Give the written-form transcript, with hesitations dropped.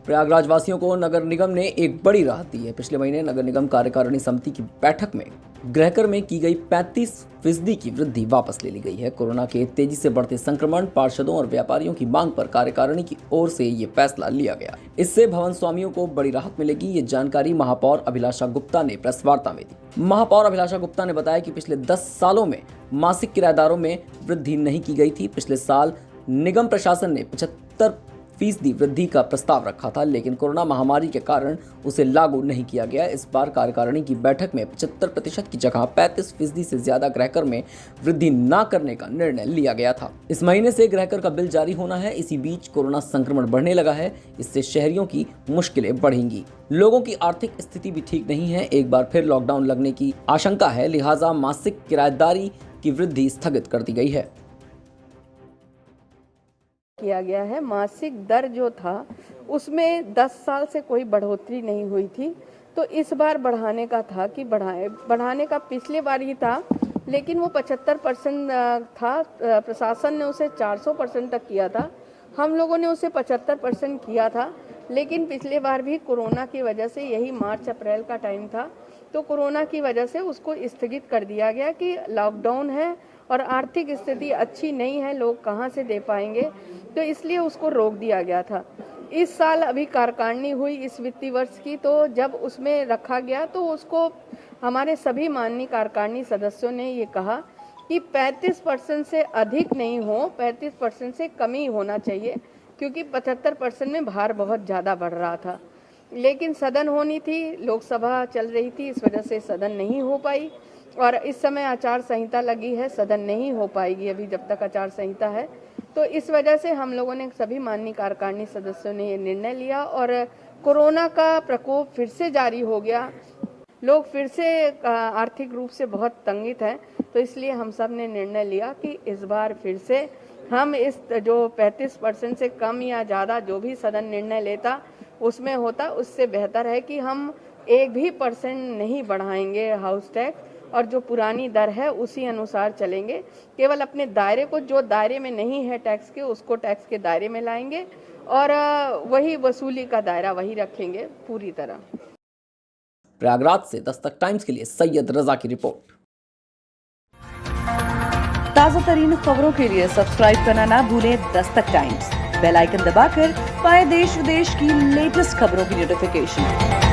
प्रयागराज वासियों को नगर निगम ने एक बड़ी राहत दी है। पिछले महीने नगर निगम कार्यकारिणी समिति की बैठक में गृहकर में की गई 35% की वृद्धि वापस ले ली गई है। कोरोना के तेजी से बढ़ते संक्रमण, पार्षदों और व्यापारियों की मांग पर कार्यकारिणी की ओर से ये फैसला लिया गया। इससे भवन स्वामियों को बड़ी राहत मिलेगी। ये जानकारी महापौर अभिलाषा गुप्ता ने प्रेस वार्ता में दी। महापौर अभिलाषा गुप्ता ने बताया कि पिछले 10 सालों में मासिक किराएदारों में वृद्धि नहीं की गई थी। पिछले साल निगम प्रशासन ने 75% वृद्धि का प्रस्ताव रखा था, लेकिन कोरोना महामारी के कारण उसे लागू नहीं किया गया। इस बार कार्यकारिणी की बैठक में 75% की जगह 35% से ज्यादा गृहकर में वृद्धि न करने का निर्णय लिया गया था। इस महीने से गृहकर का बिल जारी होना है। इसी बीच कोरोना संक्रमण बढ़ने लगा है। इससे शहरियों की मुश्किलें बढ़ेंगी। लोगों की आर्थिक स्थिति भी ठीक नहीं है। एक बार फिर लॉकडाउन लगने की आशंका है, लिहाजा मासिक किराएदारी की वृद्धि स्थगित कर दी गई है। किया गया है। मासिक दर जो था उसमें 10 साल से कोई बढ़ोतरी नहीं हुई थी, तो इस बार बढ़ाने का था कि बढ़ाने का पिछले बार ही था, लेकिन वो 75% था। प्रशासन ने उसे 400% तक किया था, हम लोगों ने उसे 75% किया था। लेकिन पिछले बार भी कोरोना की वजह से, यही मार्च अप्रैल का टाइम था, तो कोरोना की वजह से उसको स्थगित कर दिया गया कि लॉकडाउन है और आर्थिक स्थिति अच्छी नहीं है, लोग कहाँ से दे पाएंगे, तो इसलिए उसको रोक दिया गया था। इस साल अभी कार्यकारिणी हुई इस वित्तीय वर्ष की, तो जब उसमें रखा गया तो उसको हमारे सभी माननीय कार्यकारिणी सदस्यों ने ये कहा कि 35% से अधिक नहीं हो, 35% से कम ही होना चाहिए, क्योंकि 75% में भार बहुत ज़्यादा बढ़ रहा था। लेकिन सदन होनी थी, लोकसभा चल रही थी, इस वजह से सदन नहीं हो पाई और इस समय आचार संहिता लगी है, सदन नहीं हो पाएगी अभी जब तक आचार संहिता है। तो इस वजह से हम लोगों ने, सभी माननीय कार्यकारिणी सदस्यों ने ये निर्णय लिया और कोरोना का प्रकोप फिर से जारी हो गया, लोग फिर से आर्थिक रूप से बहुत तंगित हैं, तो इसलिए हम सब ने निर्णय लिया कि इस बार फिर से हम इस जो 35% से कम या ज़्यादा जो भी सदन निर्णय लेता उसमें होता, उससे बेहतर है कि हम 1 भी % नहीं बढ़ाएंगे हाउस टैक्स, और जो पुरानी दर है उसी अनुसार चलेंगे। केवल अपने दायरे को, जो दायरे में नहीं है टैक्स के, उसको टैक्स के दायरे में लाएंगे और वही वसूली का दायरा वही रखेंगे पूरी तरह। प्रयागराज से दस्तक टाइम्स के लिए सैयद रजा की रिपोर्ट। ताजा तरीन खबरों के लिए सब्सक्राइब करना ना भूलें दस्तक टाइम्स। बेल आइकन दबाकर पाएं देश विदेश की लेटेस्ट खबरों की नोटिफिकेशन।